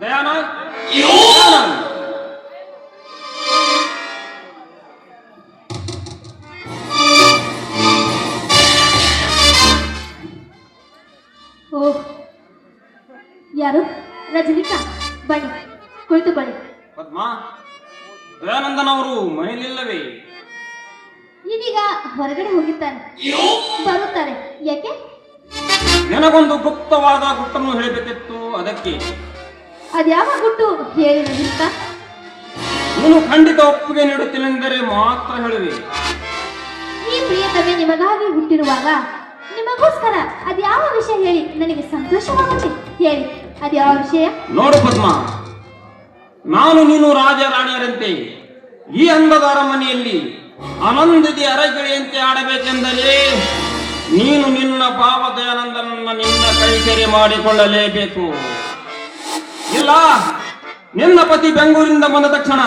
ದಯಾನಂದ್ ಓಹ್, ಯಾರು? ರಜನಿಕಾಂತ್, ಬನ್ನಿ ಕುಳಿತುಕೊಳ್ಳಿ. ಪದ್ಮ, ದಯಾನಂದನವರು ಮನೆಯಲ್ಲಿಲ್ಲವೇ? ಇದೀಗ ಹೊರಗಡೆ ಹೋಗಿದ್ದಾರೆ, ಬರುತ್ತಾರೆ. ಯಾಕೆ? ನನಗೊಂದು ಗುಪ್ತವಾದ ಗುಟ್ಟನ್ನು ಹೇಳಬೇಕಿತ್ತು, ಅದಕ್ಕೆ. ಅದ್ಯಾವ ಗುಟ್ಟು ಹೇಳಿ ರಜನಿಕಾಂತ್? ನೀನು ಖಂಡಿತ ಒಪ್ಪಿಗೆ ನೀಡುತ್ತೇನೆಂದರೆ ಮಾತ್ರ ಹೇಳುವೆ. ಈ ಪ್ರಿಯತಮೆ ನಿಮಗಾಗಿ ಹುಟ್ಟಿರುವಾಗ ನಿಮಗೋಸ್ಕರ ಅದ್ಯಾವ ವಿಷಯ ಹೇಳಿ ನನಗೆ ಸಂತೋಷವಾಗುತ್ತೆ. ಹೇಳಿ, ಅದ್ಯಾವ ವಿಷಯ? ನೋಡು ಪದ್ಮ, ನಾನು ನೀನು ರಾಜ ರಾಣಿಯರಂತೆ ಈ ಅಂದದ ಅರಮನೆಯಲ್ಲಿ ಆನಂದದಿ ಅರಗಿಳಿಯಂತೆ ಆಡಬೇಕೆಂದರೆ ನೀನು ನಿನ್ನ ಭಾವ ದಯಾನಂದನನ್ನ ನಿನ್ನ ಕೈ ಸೇರಿ ಮಾಡಿಕೊಳ್ಳಲೇಬೇಕು. ಇಲ್ಲ, ನಿನ್ನ ಪತಿ ಬೆಂಗಳೂರಿಂದ ಬಂದ ತಕ್ಷಣ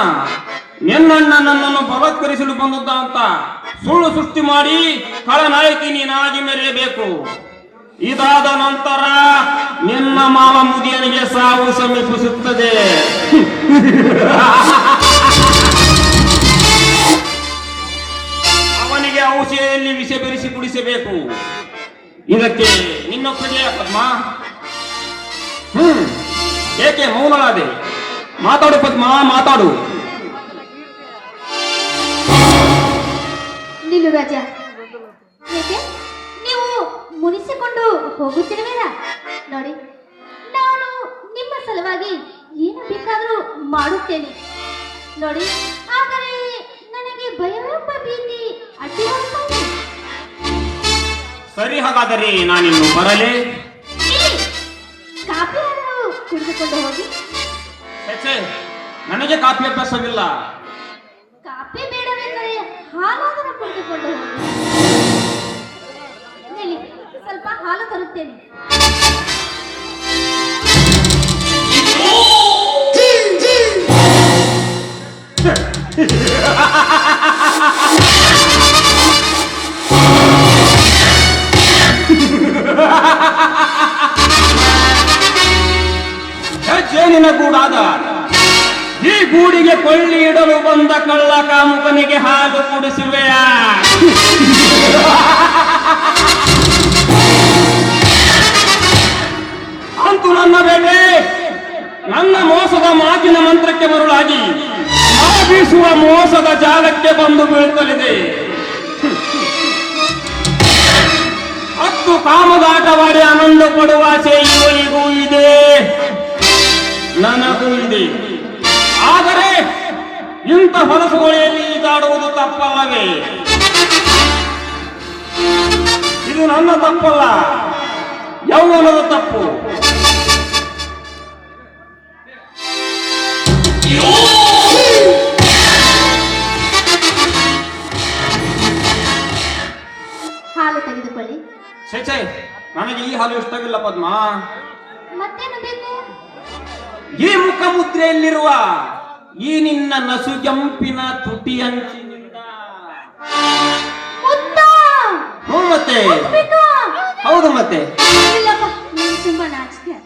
ನಿನ್ನಣ್ಣ ನನ್ನನ್ನು ಬಲತ್ಕರಿಸಲು ಬಂದದ್ದ ಅಂತ ಸುಳ್ಳು ಸೃಷ್ಟಿ ಮಾಡಿ ಖಳನಾಯಕಿ ನೀನಾಗಿ ಮೆರೆಯಬೇಕು. ಇದಾದ ನಂತರ ನಿನ್ನ ಮಾವ ಮುದಿಯನಿಗೆ ಸಾವು ಸಮೀಪಿಸುತ್ತದೆ. ಅವನಿಗೆ ಔಷಧಿಯಲ್ಲಿ ವಿಷ ಬೆರೆಸಿ ಕುಡಿಸಬೇಕು. ಇದಕ್ಕೆ ನಿನ್ನೊಪ್ಪಿಗೆಯ ಪದ್ಮ? ಏಕೆ ಮೌನಳಾದೆ? ಮಾತಾಡು ಪದ್ಮ, ಮಾತಾಡು. ನಿಲ್ಲು ರಾಜ. ಏಕೆ ನೀವು ಮುನಿಸಿಕೊಂಡು ಹೋಗುತ್ತಿರುವಿರಾ? ನೋಡಿ, ನಾನು ನಿಮ್ಮ ಸಲುವಾಗಿ ಏನು ಬೇಕಾದರೂ ಮಾಡುತ್ತೇನೆ ನೋಡಿ. ಆದರೆ ನನಗೆ ಭಯವೆಂಬ ಭೀತಿ ಅಡ್ಡಿ ಬರ್ತಾ ಇದೆ. ಸರಿ, ಹಾಗಾದರೆ ನಾನಿನ್ನು ಬರಲೇ? ಕಾಫಿ ಆದರೂ ಕುಡಿದುಕೊಂಡು ಹೋಗಿ. ನನಗೆ ಕಾಫಿ ಅಭ್ಯಾಸವಿಲ್ಲ. ಕಾಫಿ ಬೇಡವೆಂದರೆ ಹಾಲಾದರೂ ಕುಡಿದುಕೊಂಡು ಹೋಗಿ. ನಿಲ್ಲಿ, ಸ್ವಲ್ಪ ಹಾಲು ತರುತ್ತೇನೆ. ಜೇನಿನ ಗೂಡಾದ ಈ ಗೂಡಿಗೆ ಕೊಳ್ಳಿ ಇಡಲು ಬಂದ ಕಳ್ಳ ಕಾಮುಕನಿಗೆ ಹಾಲು ಕುಡಿಸುವೆಯ? ಅಂತೂ ನನ್ನ ಬೇಟೆ ನನ್ನ ಮೋಸದ ಮಾತಿನ ಮಂತ್ರಕ್ಕೆ ಮರುಳಾಗಿ ಆ ಬೀಸುವ ಮೋಸದ ಜಾಲಕ್ಕೆ ಬಂದು ಬೀಳ್ತಲಿದೆ. ಹತ್ತು ಕಾಮದಾಟವಾಡಿ ಆನಂದ ಪಡುವ ಆಸೆ ಇವನಿಗೂ ಇದೆ, ನನಗೂ ಇದೆ. ಆದರೆ ಇಂಥ ಹೊಲಸುಗೊಳೆಯಲ್ಲಿ ಈಜಾಡುವುದು ತಪ್ಪಲ್ಲವೇ? ಇದು ನನ್ನ ತಪ್ಪಲ್ಲ, ಯೌವನದ ತಪ್ಪು. ಹಾಲು ತೆಗೆದುಕೊಳ್ಳಿ. ಛೇ, ನನಗೆ ಈ ಹಾಲು ಇಷ್ಟವಿಲ್ಲ ಪದ್ಮ. ಮತ್ತೇನು ಬೇಕು? ಈ ಮುಖಮುದ್ರೆಯಲ್ಲಿರುವ ಈ ನಿನ್ನ ನಸುಗೆಂಪಿನ ತುಟಿ ಅಂಚಿನಿಂದ. ಮತ್ತೆ ಹೌದು, ಮತ್ತೆ ಇಲ್ಲಪ್ಪ, ನನಗೆ ತುಂಬಾ ನಾಚಿಕೆ.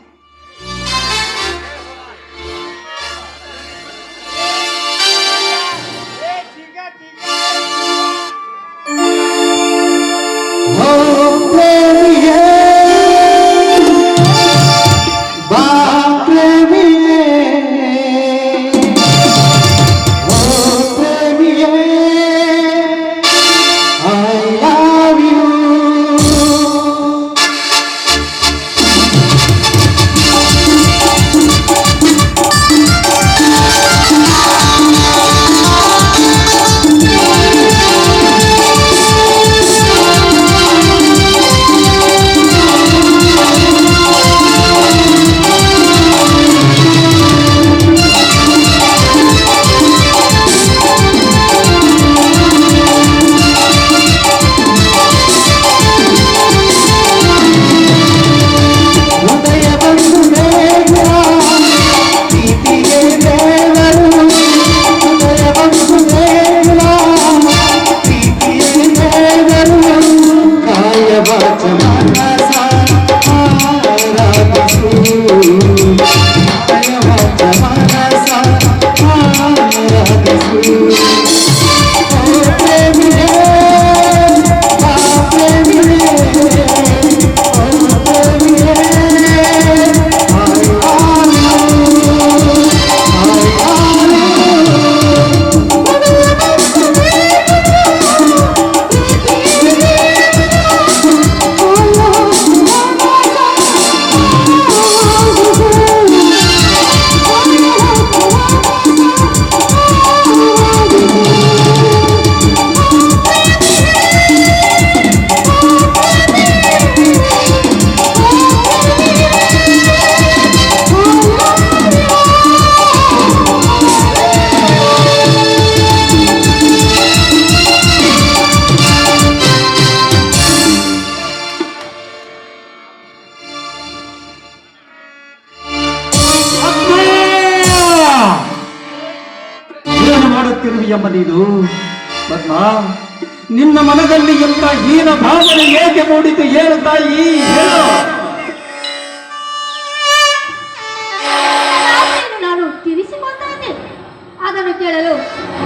I ಬಂದಿರುವೆಯಮ್ಮ ನೀನು? ಪದ್ಮ, ನಿನ್ನ ಮನದಲ್ಲಿ ಎಂತ ಹೀನ ಭಾವನೆ ಏಕೆ ಮೂಡಿತು ಹೇಳು ತಾಯಿ, ಹೇಳು. ನಾನು ತಿಳಿಸಿಕೊಳ್ತೇನೆ, ಅದನ್ನು ಕೇಳಲು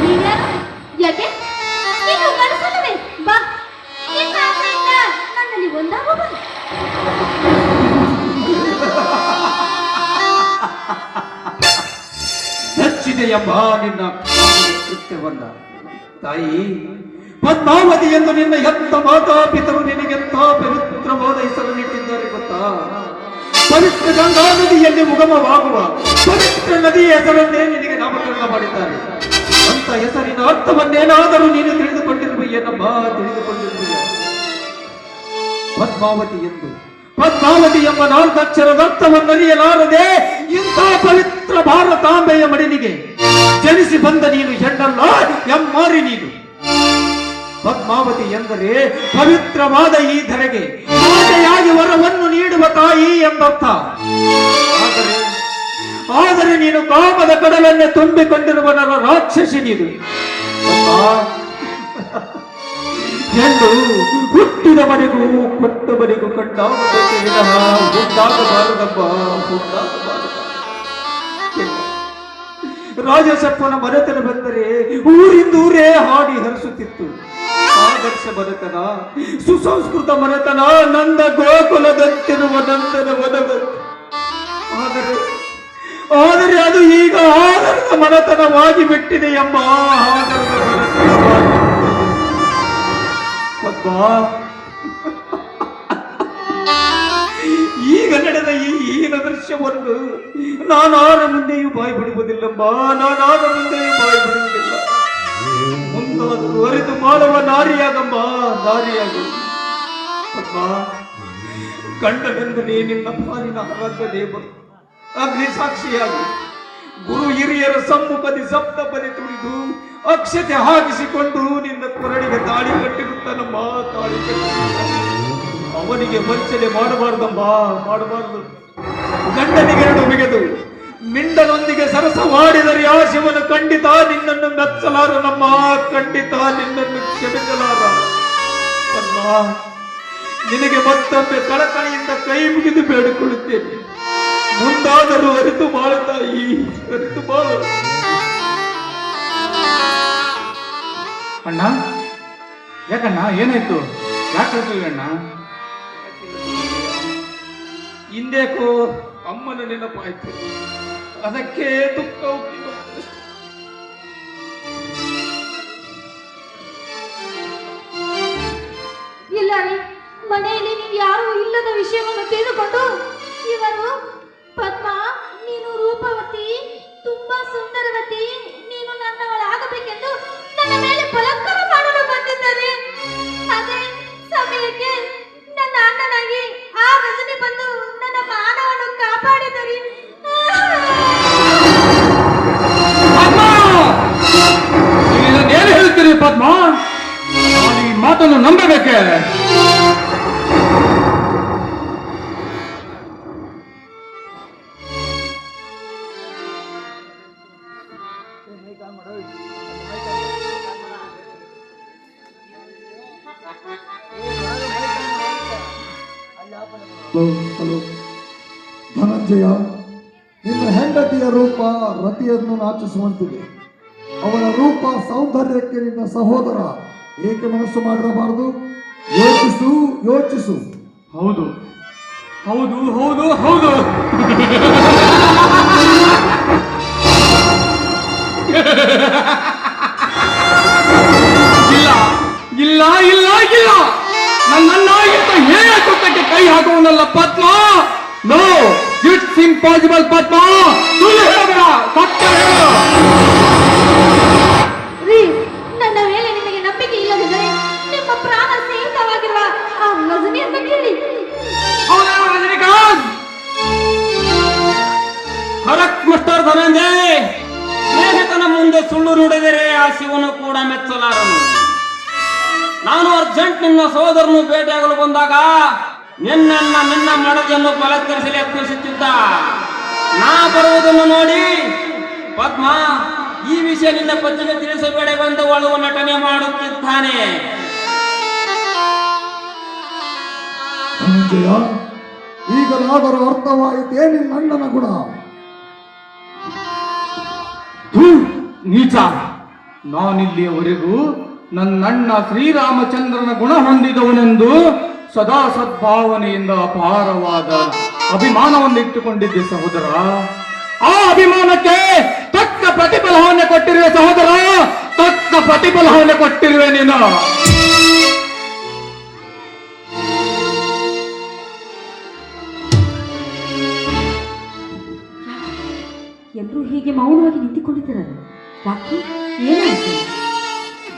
ನೀವ್ಯಾರು? ಯಾಕೆ ನೀನು ಗಂಡಸಲ್ಲವೇ? ಬಾ, ನಿನ್ನ ಆಸೆಯಿಂದ ನನ್ನಲ್ಲಿ ಒಂದಾಗು ಬಾ. ಹೆಚ್ಚಿದೆಯಮ್ಮ ನಿನ್ನ ಕೃತ್ಯವನ್ನ. ತಾಯಿ ಪದ್ಮಾವತಿ ಎಂದು ನಿನ್ನ ಎಂತ ಮಾತಾಪಿತರು ನಿನಗೆಂತ ಪವಿತ್ರವಾದ ಹೆಸರನ್ನಿಟ್ಟಿದ್ದಾರೆ ಗೊತ್ತಾ? ಪವಿತ್ರ ಗಂಗಾ ನದಿಯಲ್ಲಿ ಉಗಮವಾಗುವ ಪವಿತ್ರ ನದಿಯ ಹೆಸರನ್ನೇ ನಿನಗೆ ನಾಮಕರಣ ಮಾಡಿದ್ದಾರೆ. ಅಂತ ಹೆಸರಿನ ಅರ್ಥವನ್ನೇನಾದರೂ ನೀನು ತಿಳಿದುಕೊಂಡಿರುವೆಯೇನಮ್ಮ? ತಿಳಿದುಕೊಂಡಿರುವೆಯ? ಪದ್ಮಾವತಿ ಎಂದು, ಪದ್ಮಾವತಿ ಎಂಬ ನಾಲ್ಕಕ್ಷರದ ಅರ್ಥವನ್ನು ಅರಿಯಲಾರದೆ ಇಂಥ ಪವಿತ್ರ ಭಾರತಾಂಬೆಯ ಮಡಿಲಿಗೆ ಜನಿಸಿ ಬಂದ ನೀನು ಹೆಣ್ಣಲ್ಲ, ಎಮ್ಮಾರಿ ನೀನು. ಪದ್ಮಾವತಿ ಎಂದರೆ ಪವಿತ್ರವಾದ ಈ ಧರೆಗೆ ಮಾತೆಯಾಗಿ ವರವನ್ನು ನೀಡುವ ತಾಯಿ ಎಂದರ್ಥ. ಆದರೆ ನೀನು ಕಾಮದ ಕಡಲನ್ನೇ ತುಂಬಿಕೊಂಡಿರುವ ನರ ರಾಕ್ಷಸಿ ನೀನು. ಹೆಣ್ಣು ಹುಟ್ಟಿದವನಿಗೂ ಕೊಟ್ಟವನಿಗೂ ಕಂಡಾಗಬೇಕು ವಿನಃ ಉಂಟಾಗಬಾರದಪ್ಪ, ಉಂಟಾಗಬಾರದು. ರಾಜಸಪ್ಪನ ಮನೆತನ ಬಂದರೆ ಊರಿಂದೂರೇ ಹಾಡಿ ಹರಿಸುತ್ತಿತ್ತು. ಆದರ್ಶ ಮನೆತನ, ಸುಸಂಸ್ಕೃತ ಮನೆತನ, ನಂದ ಗೋಕುಲದಂತಿರುವ ನಂದನ ವನವಂತ. ಆದರೆ ಅದು ಈಗ ಆದರದ ಮನೆತನವಾಗಿ ಬಿಟ್ಟಿದೆ ಎಂಬ ಆದರದ ಮನೆತನವಾಗಿ. ಈಗ ನಡೆದ ಈ ಹೀನ ದೃಶ್ಯವನ್ನು ನಾನಾರ ಮುಂದೆಯೂ ಬಾಯಿ ಬಿಡುವುದಿಲ್ಲಮ್ಮ, ನಾನಾರ ಮುಂದೆಯೂ ಬಾಯಿ ಬಿಡುವುದಿಲ್ಲ. ಮುಂದಾದರೂ ಅರಿತು ಮಾಡುವ ನಾರಿಯಾಗಮ್ಮ, ನಾರಿಯಾಗು. ಪದ್ಮ, ಗಂಡನೆಂದು ನಿನ್ನ ಪಾಲಿನ ಆರಾಧ್ಯ ದೇವರು ಅಗ್ನಿ ಸಾಕ್ಷಿಯಾಗಿ ಗುರು ಹಿರಿಯರ ಸಮ್ಮುಖದಿ ಸಪ್ತಪದಿ ತುಳಿದು ಅಕ್ಷತೆ ಹಾಕಿಸಿಕೊಂಡು ನಿನ್ನ ಕೊರಳಿಗೆ ತಾಳಿ ಕಟ್ಟಿರುತ್ತಾನಮ್ಮ, ತಾಳಿ ಕಟ್ಟಿ. ಅವನಿಗೆ ವಂಚನೆ ಮಾಡಬಾರ್ದಮ್ಮ, ಮಾಡಬಾರ್ದು. ಗಂಡನಿಗೆರಡು ಮಿಗೆದು ಮಿಂಡನೊಂದಿಗೆ ಸರಸವಾಡಿದರೆ ಆ ಶಿವನು ಖಂಡಿತ ನಿನ್ನನ್ನು ಮೆಚ್ಚಲಾರನಮ್ಮ, ಖಂಡಿತ ನಿನ್ನನ್ನು ಕ್ಷಮಿಸಲಾರ. ಅಮ್ಮ, ನಿನಗೆ ಮತ್ತೊಮ್ಮೆ ಕಳಕಳಿಯಿಂದ ಕೈ ಮುಗಿದು ಬೇಡಿಕೊಳ್ಳುತ್ತೇನೆ. ಮುಂದಾದರೂ ಅರಿತು ಬಾಳು ತಾಯಿ, ಅರಿತು ಬಾಳು. ಅಣ್ಣ, ಯಾಕಣ್ಣ, ಏನಾಯ್ತು? ಯಾಕೆ ಹೇಳ್ತೀವಿ ಅಣ್ಣ? ಹಿಂದೇಕೋ ಅಮ್ಮನ ನೆನಪಾಯ್ತು, ಅದಕ್ಕೆ ದುಃಖ ಉಂಟು. ಇಲ್ಲ ರೀ, ಮನೆಯಲ್ಲಿ ನೀವು ಯಾರು ಇಲ್ಲದ ವಿಷಯವನ್ನು ತಿಳಿದುಕೊಂಡು ಇವರು ಪದ್ಮ, ನೀನು ರೂಪವತಿ, ತುಂಬಾ ಸುಂದರವತಿ, ನೀನು ನನ್ನವಳಾಗಬೇಕೆಂದು ನನ್ನ ಮೇಲೆ ಬಲಾತ್ಕಾರ ಮಾಡಲು ಬಂದಿದ್ದಾರೆ. ಅದೇ ಸಮಯಕ್ಕೆ ನನ್ನ ಅಣ್ಣನಾಗಿ ಆ ರಜನಿ ಬಂದು ನನ್ನ ಮಾನವನ್ನು ಕಾಪಾಡಿದರು. ಏನು ಹೇಳ್ತೀರಿ ಪದ್ಮ? ಈ ಮಾತನ್ನು ನಂಬಬೇಕೆ? ಹಲೋ ಧನಂಜಯ, ನಿನ್ನ ಹೆಂಡತಿಯ ರೂಪ ರತಿಯನ್ನು ನಾಚಿಸುವಂತಿದೆ. ಅವಳ ರೂಪ ಸೌಂದರ್ಯಕ್ಕೆ ನಿನ್ನ ಸಹೋದರ ಏಕೆ ಮನಸ್ಸು ಮಾಡಿರಬಾರದು? ಯೋಚಿಸು, ಯೋಚಿಸು. ಹೌದು ಹೌದು ಹೌದು ಹೌದು. ಇಲ್ಲ ಇಲ್ಲ ಇಲ್ಲ ಇಲ್ಲ, ನನ್ನನ್ನಾಗಿಂತ ಹೇಳ ಕುತ್ತಕ್ಕೆ ಕೈ ಹಾಕುವನಲ್ಲ ಪದ್ಮ. ನೋ, ಇಟ್ಸ್ ಇಂಪಾಸಿಬಲ್ ಪದ್ಮ. ಸುಳ್ಳು ಹೇಳಬೇಡ, ಸತ್ಯ ಹೇಳು. ರೀ, ನನ್ನ ಮೇಲೆ ನಿಮಗೆ ನಂಬಿಕೆ ಇಲ್ಲದಿದ್ದರೆ ನಿಮ್ಮ ಪ್ರಾಣ ಸಹಿತವಾಗಿರುವ ಆ ರಜನಿಯನ್ನು ಕೇಳಿ. ಹೌದಾ ರಜನಿಕಾಂತ್? Correct mister Dhananjay. ಸ್ನೇಹಿತನ ಮುಂದೆ ಸುಳ್ಳು ನುಡಿದರೆ ಆ ಶಿವನು ಕೂಡ ಮೆಚ್ಚಲಾರನು. ನಾನು ಅರ್ಜೆಂಟ್ ನಿನ್ನ ಸಹೋದರನು ಭೇಟಿಯಾಗಲು ಬಂದಾಗ ನಿನ್ನ ಮಡದಿಯನ್ನು ಬಲತ್ಕರಿಸಲು ಯತ್ನಿಸುತ್ತಿದ್ದ. ನಾ ಬರುವುದನ್ನು ನೋಡಿ ಪದ್ಮ ಈ ವಿಷಯ ನಿನ್ನ ಪತಿಗೆ ತಿಳಿಸಬೇಡವೆಂದು ಒಳುವ ನಟನೆ ಮಾಡುತ್ತಿದ್ದಾನೆ. ಧನಂಜಯ, ಈಗಲಾದರೂ ಅರ್ಥವಾಯಿತೇ ನಿನ್ನ ಅಣ್ಣನ ಗುಣ? ನೀಚ, ನಾನಿಲ್ಲಿಯವರೆಗೂ ನನ್ನಣ್ಣ ಶ್ರೀರಾಮಚಂದ್ರನ ಗುಣ ಹೊಂದಿದವನೆಂದು ಸದಾ ಸದ್ಭಾವನೆಯಿಂದ ಅಪಾರವಾದ ಅಭಿಮಾನವನ್ನು ಇಟ್ಟುಕೊಂಡಿದ್ದೆ ಸಹೋದರ. ಆ ಅಭಿಮಾನಕ್ಕೆ ತಕ್ಕ ಪ್ರತಿಫಲವನ್ನು ಕೊಟ್ಟಿರುವೆ ಸಹೋದರ, ತಕ್ಕ ಪ್ರತಿಫಲವನ್ನು ಕೊಟ್ಟಿರುವೆ ನೀನು. ಎಲ್ಲರೂ ಹೀಗೆ ಮೌನವಾಗಿ ನಿಂತುಕೊಂಡಿದ್ದಾರೆ. ಯಾಕೆ, ಏನಾಯಿತು?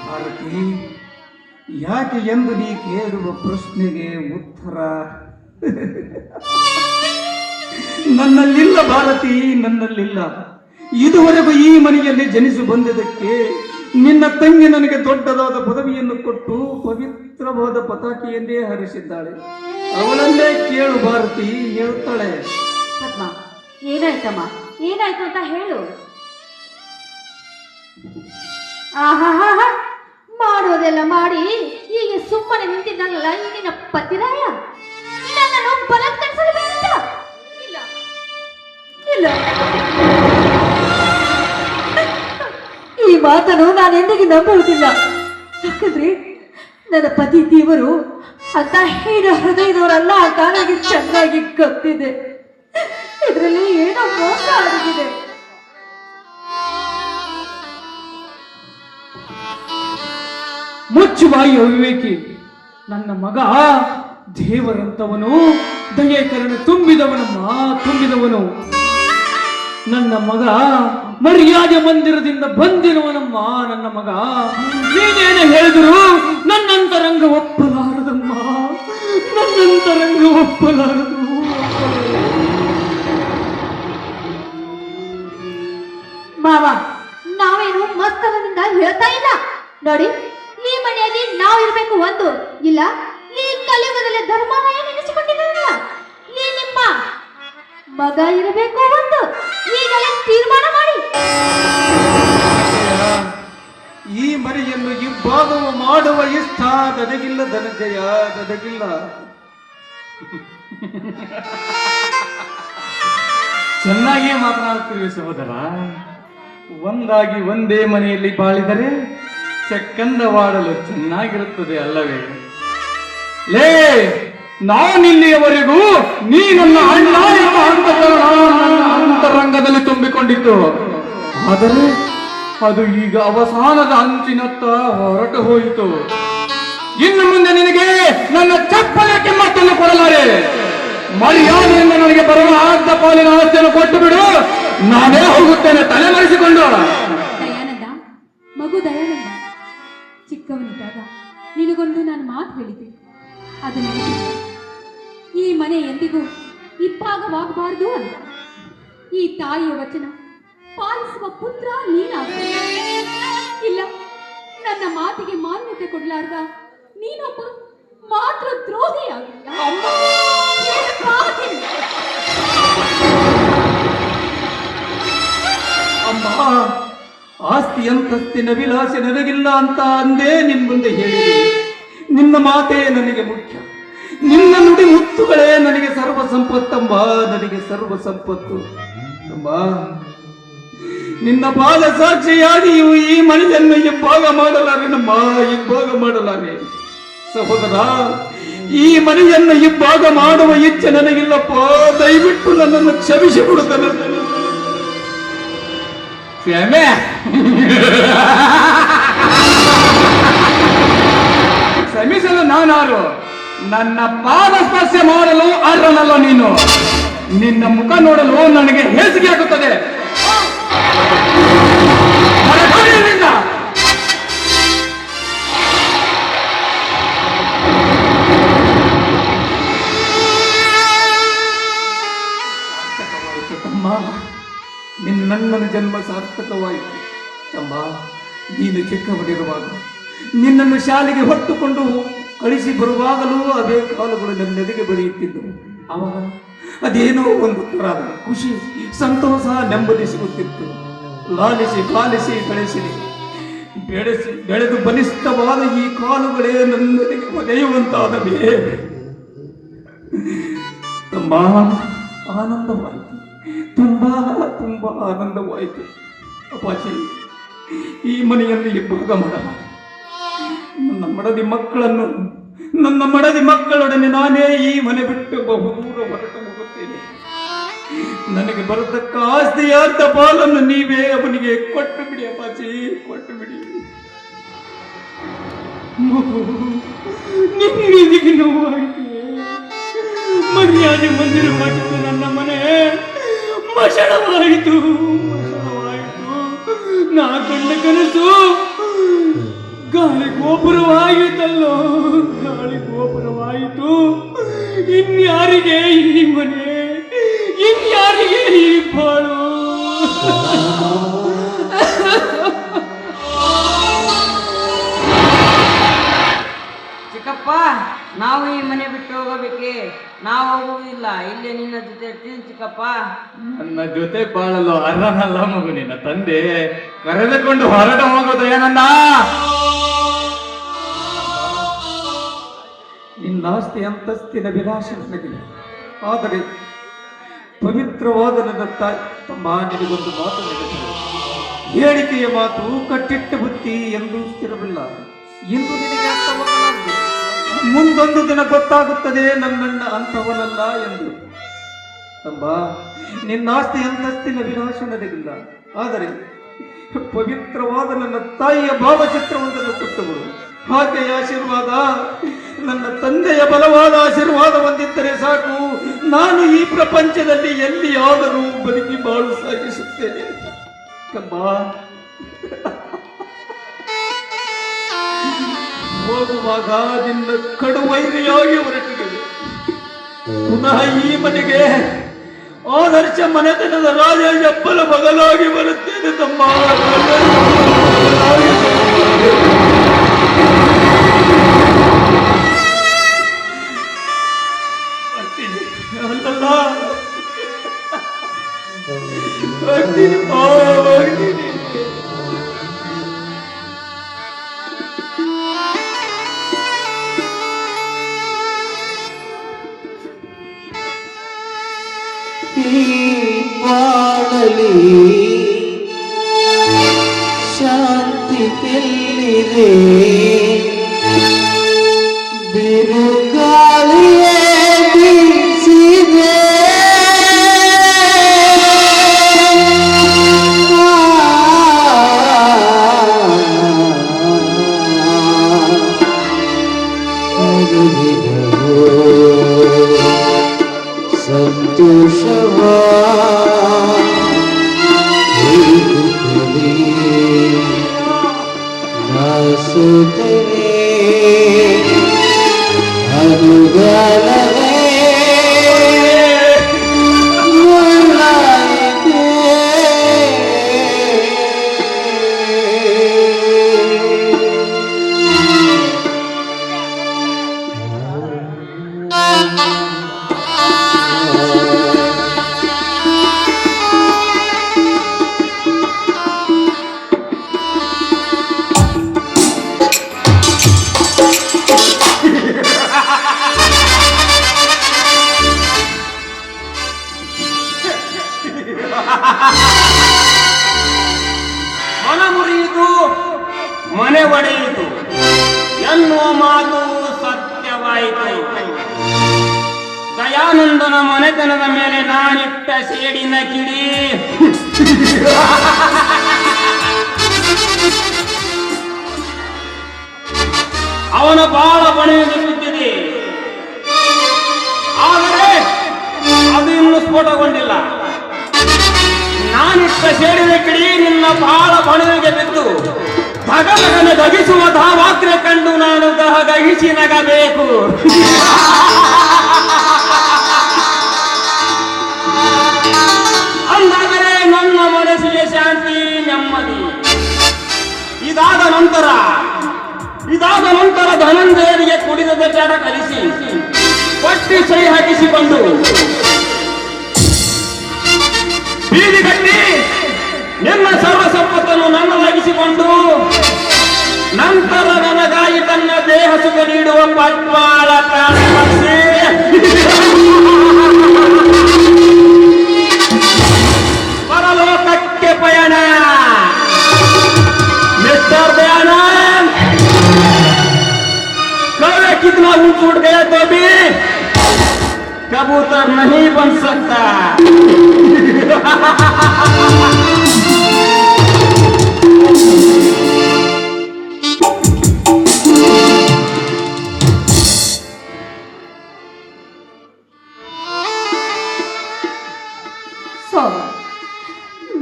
ಭಾರತಿ, ಯಾಕೆ ಎಂದು ನೀ ಕೇಳುವ ಪ್ರಶ್ನೆಗೆ ಉತ್ತರ ನನ್ನಲ್ಲಿಲ್ಲ ಭಾರತಿ, ನನ್ನಲ್ಲಿಲ್ಲ. ಇದುವರೆಗೂ ಈ ಮನೆಯಲ್ಲಿ ಜನಿಸಿ ಬಂದಿದ್ದಕ್ಕೆ ನಿನ್ನ ತಂಗಿ ನನಗೆ ದೊಡ್ಡದಾದ ಪದವಿಯನ್ನು ಕೊಟ್ಟು ಪವಿತ್ರವಾದ ಪತಾಕೆಯನ್ನೇ ಹರಿಸಿದ್ದಾಳೆ. ಅವಳನ್ನೇ ಕೇಳು ಭಾರತಿ, ಹೇಳುತ್ತಾಳೆ. ಪದ್ಮ, ಏನಾಯ್ತಮ್ಮ? ಏನಾಯ್ತು ಅಂತ ಹೇಳು. ಆಹಾಹಾ, ಮಾಡೋದೆಲ್ಲ ಮಾಡಿ ಹೀಗೆ ಸುಮ್ಮನೆ ನಿಂತಿದ್ದಾನಲ್ಲ ಈ ನಿನ್ನ ಪತಿರಾಯ. ನನ್ನನ್ನು ಬಲತ್ಕರಿಸಬೇಕಂತ? ಇಲ್ಲ ಇಲ್ಲ, ಈ ಮಾತನ್ನು ನಾನೆಂದಿಗೂ ನಂಬುವುದಿಲ್ಲ. ಯಾಕಂದ್ರೆ ನನ್ನ ಪತಿ ದೇವರು ಅಂತ ಹೀನ ಹೃದಯದವರಲ್ಲ ಅಂತ ನನಗೆ ಚೆನ್ನಾಗಿ ಗೊತ್ತಿದೆ. ಇದರಲ್ಲಿ ಏನೋ ಮೋಸ ಆಗಿದೆ. ಮುಚ್ಚು ಬಾಯಿ ಅವಿವೇಕಿ. ನನ್ನ ಮಗ ದೇವರಂತವನು, ದಯೆ ಕರುಣೆ ತುಂಬಿದವನು. ನನ್ನ ಮಗ ಮರ್ಯಾದೆ ಮಂದಿರದಿಂದ ಬಂದಿರುವನಮ್ಮ. ನನ್ನ ಮಗ ನೀನೇನು ಹೇಳಿದ್ರು ನನ್ನಂತರಂಗ ಒಪ್ಪಲಾರದಮ್ಮ, ನನ್ನಂತರಂಗ ಒಪ್ಪಲಾರದು. ಮಾವ, ನಾವೇನು ಮಸ್ತನದಿಂದ ಹೇಳ್ತಾ ಇಲ್ಲ ನೋಡಿ. ಈ ಮನೆಯಲ್ಲಿ ನಾವು ಇರಬೇಕು ಒಂದು, ಇಲ್ಲ ಈ ಕಲಿಯುಗದಲ್ಲಿ ಧರ್ಮವನ್ನ ನೆನೆಸಿಕೊಂಡಿಲ್ಲ. ಈ ನಿಮ್ಮ ಮಗ ಇರಬೇಕು ಒಂದು. ಈಗಲೇ ತೀರ್ಮಾನ ಮಾಡಿ. ಈ ಮರಿಯನ್ನು ಇಬ್ಬಾಗವು ಮಾಡುವ ಇಷ್ಟ ನನಗಿಲ್ಲ ಧನಂಜಯ, ನನಗಿಲ್ಲ. ಚೆನ್ನಾಗಿಯೇ ಮಾತನಾಡುತ್ತಿರುವೆ ಸಹೋದರ. ಒಂದಾಗಿ ಒಂದೇ ಮನೆಯಲ್ಲಿ ಬಾಳಿದರೆ ಚಕ್ಕಂದವಾಡಲು ಚೆನ್ನಾಗಿರುತ್ತದೆ ಅಲ್ಲವೇ? ಲೇ, ನಾನಿಲ್ಲಿಯವರೆಗೂ ನೀ ನನ್ನ ಅಣ್ಣ ಎಂಬ ಅಂತಃಕರಣ ನನ್ನ ಅಂತರಂಗದಲ್ಲಿ ತುಂಬಿಕೊಂಡಿತ್ತು. ಆದರೆ ಅದು ಈಗ ಅವಸಾನದ ಅಂಚಿನತ್ತ ಹೊರಟು ಹೋಯಿತು. ಇನ್ನು ಮುಂದೆ ನಿನಗೆ ನನ್ನ ಚಪ್ಪಲಿಯ ಕಿಮ್ಮತ್ತನ್ನು ಕೊಡಲಾರೆ. ಮರ್ಯಾದೆಯಿಂದ ನನಗೆ ಬರುವ ಅರ್ಧ ಪಾಲಿನ ಆಸ್ತಿಯನ್ನು ಕೊಟ್ಟು ಬಿಡು, ನಾನೇ ಹೋಗುತ್ತೇನೆ ತಲೆಮರೆಸಿಕೊಂಡು. ದಯಾನಂದ, ಮಗು ದಯಾನಂದ, ಚಿಕ್ಕವನಿದ್ದಾಗ ನಿನಗೊಂದು ನಾನು ಮಾತು ಹೇಳಿದ್ದೆ. ಅದು ನನಗೆ ಈ ಮನೆ ಎಂದಿಗೂ ಇಬ್ಬಾಗವಾಗಬಾರದು ಅಂತ. ಈ ತಾಯಿಯ ವಚನ ಪಾಲಿಸುವ ಪುತ್ರ ನೀನಾಗ. ಇಲ್ಲ, ನನ್ನ ಮಾತಿಗೆ ಮಾನ್ಯತೆ ಕೊಡಲಾರ್ದ ನೀನೊಬ್ಬ ಮಾತ್ರ ದ್ರೋಹಿಯಾಗಿಲ್ಲ. ಅಮ್ಮ, ಆಸ್ತಿ ಅಂತಸ್ತಿನ ವಿಲಾಸ ನನಗಿಲ್ಲ ಅಂತ ಅಂದೇ ನಿನ್ ಮುಂದೆ ಹೇಳಿದೆ. ನಿನ್ನ ಮಾತೇ ನನಗೆ ಮುಖ್ಯ, ನಿನ್ನ ನುಡಿ ಮುತ್ತುಗಳೇ ನನಗೆ ಸರ್ವ ಸಂಪತ್ತಮ್ಮ, ನನಗೆ ಸರ್ವ ಸಂಪತ್ತು ಅಮ್ಮ. ನಿನ್ನ ಪಾದ ಸಾಕ್ಷಿಯಾಗಿ ಈ ಮನೆಯನ್ನು ಇಬ್ಬಾಗ ಮಾಡಲಾರೆ ನಮ್ಮ, ಇಬ್ಬಾಗ ಮಾಡಲಾರೆ. ಸಹೋದರ, ಈ ಮನೆಯನ್ನು ಇಬ್ಬಾಗ ಮಾಡುವ ಇಚ್ಛೆ ನನಗಿಲ್ಲಪ್ಪ. ದಯವಿಟ್ಟು ನನ್ನನ್ನು ಕ್ಷಮಿಸಿ ಬಿಡುತ್ತೇನೆ. ಕ್ಷಮೆ ಕ್ಷಮಿಸಲು ನಾನಾರು? ನನ್ನ ಪಾದ ಸ್ಪರ್ಶ ಮಾಡಲು ಅರ್ಹನಲ್ಲ ನೀನು. ನಿನ್ನ ಮುಖ ನೋಡಲು ನನಗೆ ಹೇಸಿಗೆ ಆಗುತ್ತದೆ. ಹೊರಗಾಡಿನಿಂದ. ಸಾರ್ಥಕವಾಯಿತು ತಮ್ಮ, ನಿನ್ನಣ್ಣನ ಜನ್ಮ ಸಾರ್ಥಕವಾಯಿತು ತಮ್ಮ. ನೀನು ಚಿಕ್ಕವನಿರುವಾಗ ನಿನ್ನನ್ನು ಶಾಲೆಗೆ ಹೊತ್ತುಕೊಂಡು ಕಳಿಸಿ ಬರುವಾಗಲೂ ಅದೇ ಕಾಲುಗಳು ನನ್ನೆದೆಗೆ ಬೆಳೆಯುತ್ತಿದ್ದವು. ಅವಾಗ ಅದೇನೋ ಒಂದು ತರಹದ ಖುಷಿ, ಸಂತೋಷ, ನೆಮ್ಮದಿ ಸಿಗುತ್ತಿತ್ತು. ಲಾಲಿಸಿ ಪಾಲಿಸಿ ಬೆಳೆಸಿರಿ. ಬೆಳೆದು ಬಲಿಷ್ಠವಾದ ಈ ಕಾಲುಗಳೇ ನನ್ನೊಂದಿಗೆ ಒದೆಯುವಂತಾದವೇ. ತುಂಬಾ ಆನಂದವಾಯಿತು, ತುಂಬಾ ಆನಂದವಾಯಿತು. ಅಪ್ಪಾಜಿ, ಈ ಮನೆಯಲ್ಲಿ ಭಾಗ ಮಾಡಲಾರೆ. ನನ್ನ ಮಡದಿ ಮಕ್ಕಳೊಡನೆ ನಾನೇ ಈ ಮನೆ ಬಿಟ್ಟು ಬಹುದೂರ ಹೊರಟು ಹೋಗುತ್ತೇನೆ. ನನಗೆ ಬರತಕ್ಕ ಆಸ್ತಿಯ ಅರ್ಧ ಪಾಲನ್ನು ನೀವೇ ಅವನಿಗೆ ಕೊಟ್ಟು ಬಿಡಿ ಅಪ್ಪಾಜಿ, ಕೊಟ್ಟು ಬಿಡಿ. ನಿಮಗೆ ನೋವಾಯಿತು, ಮರ್ಯಾದೆ ಮಂದಿರವಾಗಿತ್ತು ನನ್ನ ಮನೆ, ಮಶಳವಾಯಿತು. ನಾ ಕಂಡ ಕನಸು ಗಾಳಿ ಗೋಪುರವಾಯಿತಲ್ಲೋ, ಗಾಳಿ ಗೋಪುರವಾಯಿತು. ಇನ್ಯಾರಿಗೆ ಈ ಮನೆ, ಇನ್ಯಾರಿಗೆ ಈ ಬಾಳು? ಚಿಕ್ಕಪ್ಪ, ನಾವು ಈ ಮನೆ ಬಿಟ್ಟು ಹೋಗಬೇಕೆ? ನಾವು ಹೋಗುವುದಿಲ್ಲ, ಇಲ್ಲೇ ನಿನ್ನ ಜೊತೆ ಇರ್ತೀನಿ ಚಿಕ್ಕಪ್ಪ. ನನ್ನ ಜೊತೆ ಬಾಳಲು ಅರ್ಹನಲ್ಲ ಮಗು ನಿನ್ನ ತಂದೆ. ಕರೆದುಕೊಂಡು ಹೊರಟು ಹೋಗೋದು ಏನನ್ನ? ನಿನ್ನ ಆಸ್ತಿ ಅಂತಸ್ತಿನ ವಿಲಾಸ ನನಗಿಲ್ಲ, ಆದರೆ ಪವಿತ್ರವಾದ ನನ್ನ ತಾಯಿ ತಮ್ಮ ನಿನಗೊಂದು ಮಾತು ನಡೆಸಿದೆ. ಹೇಳಿಕೆಯ ಮಾತು ಕಟ್ಟಿಟ್ಟ ಬುತ್ತಿ ಎಂದೂ ಸ್ಥಿರವಿಲ್ಲ. ಇಂದು ನಿನಗೆ ಅರ್ಥವಾಗಲಾರದು, ಮುಂದೊಂದು ದಿನ ಗೊತ್ತಾಗುತ್ತದೆ ನನ್ನಣ್ಣ ಅಂತವನಲ್ಲ ಎಂದು. ತಮ್ಮ, ನಿನ್ನ ಆಸ್ತಿ ಅಂತಸ್ತಿನ ವಿನಾಶ ನನಗಿಲ್ಲ, ಆದರೆ ಪವಿತ್ರವಾದ ನನ್ನ ತಾಯಿಯ ಭಾವಚಿತ್ರವೊಂದನ್ನು ಕೊಟ್ಟುಗಳು. ಹಾಗೆಯ ಆಶೀರ್ವಾದ, ನನ್ನ ತಂದೆಯ ಬಲವಾದ ಆಶೀರ್ವಾದ ಹೊಂದಿದ್ದರೆ ಸಾಕು, ನಾನು ಈ ಪ್ರಪಂಚದಲ್ಲಿ ಎಲ್ಲಿಯಾದರೂ ಬದುಕಿ ಬಾಳು ಸಾಗಿಸುತ್ತೇನೆ. ಕಂಬ, ಹೋಗುವಾಗ ನಿನ್ನ ಕಡುವೈರಿಯಾಗಿ ಹೊರಟಿದೆ. ಪುನಃ ಈ ಮನೆಗೆ ಆದರ್ಶ ಮನೆತನದ ರಾಜ ಹೆಬ್ಬಲ ಮಗಲಾಗಿ ಬರುತ್ತೇನೆ ತಮ್ಮ. ಅಲ್ಲಲ್ಲ, ಬಾಳಲಿ ಶಾಂತಿ ಎಲ್ಲಿದೆ? ಬಿರುಗಾಳಿಯೇ ಬೀಸಿದೆ, ಸಂತೋಷವಾ ನಾಸುತ್ತನೆ ಅನುಗಾಲವೇ ಮನ ಮುರಿಯಿತು, ಮನೆ ಒಡೆಯಿತು ಎನ್ನುವ ಮಾತು ಸತ್ಯವಾಯಿತು. ದಯಾನಂದನ ಮನೆತನದ ಮೇಲೆ ನಾನಿಟ್ಟ ಸೇಡಿನ ಕಿಡಿ ಅವನ ಬಾಳ ಬಣೆಯಲ್ಲಿ ಬಿದ್ದಿದೆ. ಆದರೆ ಅದು ಇನ್ನೂ ಸ್ಫೋಟಗೊಂಡಿಲ್ಲ. ನಾನಿಟ್ಟ ಸೇಡಿನ ಕಿಡಿ ನಿನ್ನ ಬಾಳ ಬಣವೆಗೆ ಬಿದ್ದು ಭಗವಗನ ದಗಿಸುವ ಧಾವಾಗ್ರೆ ಕಂಡು ನಾನು ದಹಿಸಿ ನಗಬೇಕು. ಅಂದಾದರೆ ನನ್ನ ಮನಸ್ಸಿಗೆ ಶಾಂತಿ, ನೆಮ್ಮದಿ. ಇದಾದ ನಂತರ ಧನಂಜಯನಿಗೆ ಕುಡಿದ ಚಟ ಕಲಿಸಿ ಪಟ್ಟಿ ಸಹಿ ಹಾಕಿಸಿ ಬಂದು ಬೀದಿ ಕಟ್ಟಿ ನಿನ್ನ ಸರ್ವ ನನ್ನದಾಗಿಸಿಕೊಂಡು ನಂತರ ನನಗಾಗಿ ತನ್ನ ದೇಹ ಸುಖ ನೀಡುವ ಪಟ್ವಾಳ ಪ್ರಾಣ ಪಕ್ಷಿ ಪರಲೋಕಕ್ಕೆ ಪಯಣ. मिस्टर दयानंद, कभी कितना ऊंच उठ गया तो भी कबूतर नहीं बन सकता. ಸೋಮ,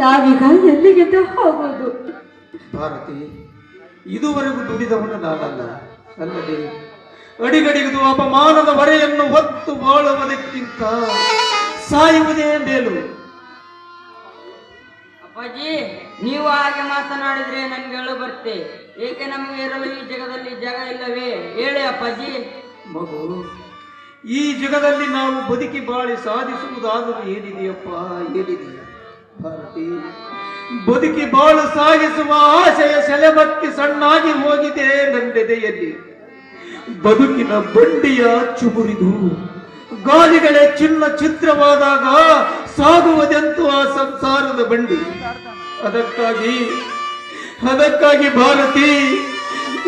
ನಾವೀಗ ಎಲ್ಲಿಗೆ ಹೋಗೋದು? ಭಾರತಿ, ಇದುವರೆಗೂ ದುಡಿದವನು ನಾನಲ್ಲ. ಅಲ್ಲದೆ ಅಡಿಗಡಿಗದು ಅಪಮಾನದ ಹೊರೆಯನ್ನು ಹೊತ್ತು ಬಾಳುವುದಕ್ಕಿಂತ ಸಾಯುವುದೇ ಮೇಲು. ಅಪ್ಪಾಜಿ, ನೀವು ಹಾಗೆ ಮಾತನಾಡಿದ್ರೆ ನನ್ಗೆ ಹೇಳು ಬರುತ್ತೆ. ಏಕೆ ನಮಗೆ ಇರಲು ಈ ಜಗದಲ್ಲಿ ಜಾಗ ಇಲ್ಲವೇ? ಹೇಳಿ ಅಪ್ಪಾಜಿ. ಮಗು, ಈ ಜಗದಲ್ಲಿ ನಾವು ಬದುಕಿ ಬಾಳಿ ಸಾಧಿಸುವುದಾದರೂ ಏನಿದೆಯಪ್ಪ, ಏನಿದೆ? ಭಾರತಿ, ಬದುಕಿ ಬಾಳು ಸಾಗಿಸುವ ಆಶಯ ಸೆಲೆಬತ್ತಿ ಸಣ್ಣಾಗಿ ಹೋಗಿದೆ ನನ್ನೆದೆಯಲ್ಲಿ. ಬದುಕಿನ ಬಂಡಿಯ ಚುಮುರಿದು ಗಾಲಿಗಳೇ ಚಿನ್ನ ಚಿತ್ರವಾದಾಗ ಸಾಗುವುದೆಂತೂ ಆ ಸಂಸಾರದ ಬಂಡಿ. ಅದಕ್ಕಾಗಿ ಭಾರತಿ,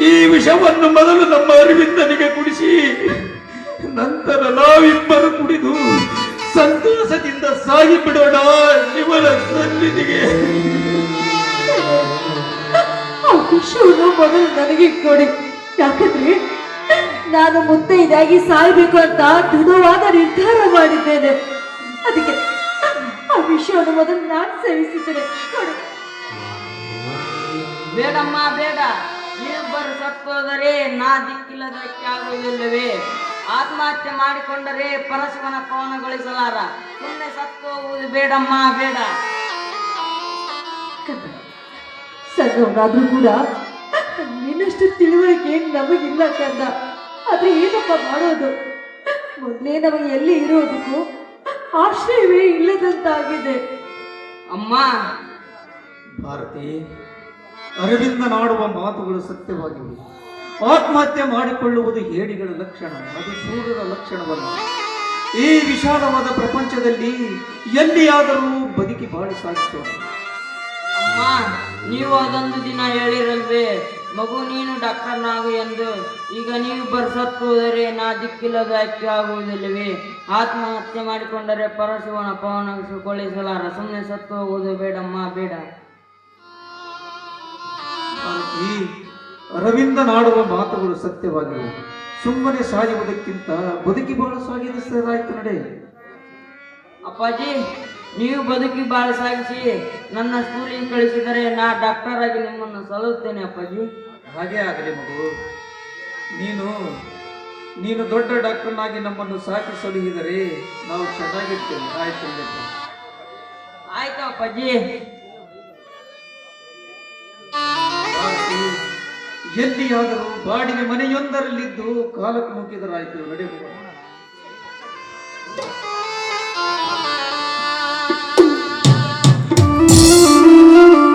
ಈ ವಿಷವನ್ನು ಮೊದಲು ನಮ್ಮ ಅರವಿಂದನಿಗೆ ಕುಡಿಸಿ ನಂತರ ನಾವಿಬ್ಬರು ಕುಡಿದು ಸಂತೋಷದಿಂದ ಸಾಗಿ ಬಿಡೋಣ ಶಿವನ ಸನ್ನಿಧಿಗೆ. ವಿಷಯವನ್ನು ಮೊದಲು ನನಗೆ ಕೊಡಿ. ಯಾಕಂದ್ರೆ ನಾನು ಮುತ್ತೈದಾಗಿ ಸಾಯ್ಬೇಕು ಅಂತ ದೃಢವಾದ ನಿರ್ಧಾರ ಮಾಡಿದ್ದೇನೆ. ಅದಕ್ಕೆ ಆ ವಿಷಯವನ್ನು ಮೊದಲು ನಾನು ಸೇವಿಸಿದ್ದೇನೆ. ಕೊಡಿ. ಬೇಡಮ್ಮ ಬೇಡ. ನೀವಿಬ್ಬರು ಸತ್ತೋದರೆ ನಾ ದಿಕ್ಕಿಲ್ಲದಕ್ಕೆ ಆಗುವುದಿಲ್ಲವೇ? ಆತ್ಮಹತ್ಯೆ ಮಾಡಿಕೊಂಡರೆ ಪರಶಿವನ ಪವನಗೊಳಿಸಲಾರ. ಸುಮ್ಮನೆ ಸತ್ತು ಹೋಗುವುದು ಬೇಡಮ್ಮ ಬೇಡ. ಸಣ್ಣವನಾದ್ರೂ ಕೂಡ ನಿನ್ನಷ್ಟು ತಿಳುವಳಿಕೆ ನಮಗಿಲ್ಲ ಕಂದ. ಆದ್ರೆ ಏನಪ್ಪ ಮಾಡೋದು? ಮೊದಲೇ ನಮಗೆ ಎಲ್ಲಿ ಇರೋದಕ್ಕೂ ಆಶ್ರಯವೇ ಇಲ್ಲದಂತಾಗಿದೆ. ಅಮ್ಮ, ಭಾರತಿ, ಅರವಿಂದನಾಡುವ ಮಾತುಗಳು ಸತ್ಯವಾಗಿವೆ. ಆತ್ಮಹತ್ಯೆ ಮಾಡಿಕೊಳ್ಳುವುದು ಹೇಡಿಗಳ ಲಕ್ಷಣ, ಅದು ಶೂರರ ಲಕ್ಷಣವಲ್ಲ. ಈ ವಿಶಾಲವಾದ ಪ್ರಪಂಚದಲ್ಲಿ ಎಲ್ಲಿಯಾದರೂ ಬದುಕಿ ಬಾಳಿ ಸಾಗಿಸೋಣ. ಅಮ್ಮ, ನೀವು ಅದೊಂದು ದಿನ ಹೇಳಿರಲ್ವೇ, ಮಗು ನೀನು ಡಾಕ್ಟರ್ನಾಗು ಎಂದು. ಈಗ ನೀವಿಬ್ಬರು ಸತ್ತು ಹೋದರೆ ನಾ ದಿಕ್ಕಿಲ್ಲದಕ್ಕೆ ಆಗುವುದಿಲ್ಲವೇ? ಆತ್ಮಹತ್ಯೆ ಮಾಡಿಕೊಂಡರೆ ಪರಶಿವನ ಪವನಗೊಳಿಸಲಾರ. ಸುಮ್ಮನೆ ಸತ್ತು ಹೋಗುವುದು ಬೇಡಮ್ಮ ಬೇಡ. ಭಾರತಿ, ಅರವಿಂದನಾಡುವ ಮಾತುಗಳು ಸತ್ಯವಾಗಿವೆ. ಸುಮ್ಮನೆ ಸಾಯುವುದಕ್ಕಿಂತ ಬದುಕಿ ಬಾಳ ಸಾಗಿಸಲಾಯ್ತು ನಡೆ. ಅಪ್ಪಾಜಿ, ನೀವು ಬದುಕಿ ಬಾಳ ಸಾಗಿಸಿ ನನ್ನ ಸ್ಕೂಲಿಗೆ ಕಳಿಸಿದರೆ ನಾ ಡಾಕ್ಟರ್ ಆಗಿ ನಿಮ್ಮನ್ನು ಸಲಹುತ್ತೇನೆ ಅಪ್ಪಾಜಿ. ಹಾಗೇ ಆಗಲಿ ಮಗು. ನೀನು ದೊಡ್ಡ ಡಾಕ್ಟರ್ನಾಗಿ ನಮ್ಮನ್ನು ಸಾಕಿ ಸಲಹಿದರೆ ನಾವು ಚೆನ್ನಾಗಿರ್ತೇವೆ. ಆಯ್ತು ಆಯ್ತು ಅಪ್ಪಾಜಿ. ಎಲ್ಲಿಯಾದರೂ ಬಾಡಿಗೆ ಮನೆಯೊಂದರಲ್ಲಿದ್ದು ಕಾಲಕ್ಕೆ ನುಗ್ಗಿದರಾಯ್ತು. ನಡೆಯುವ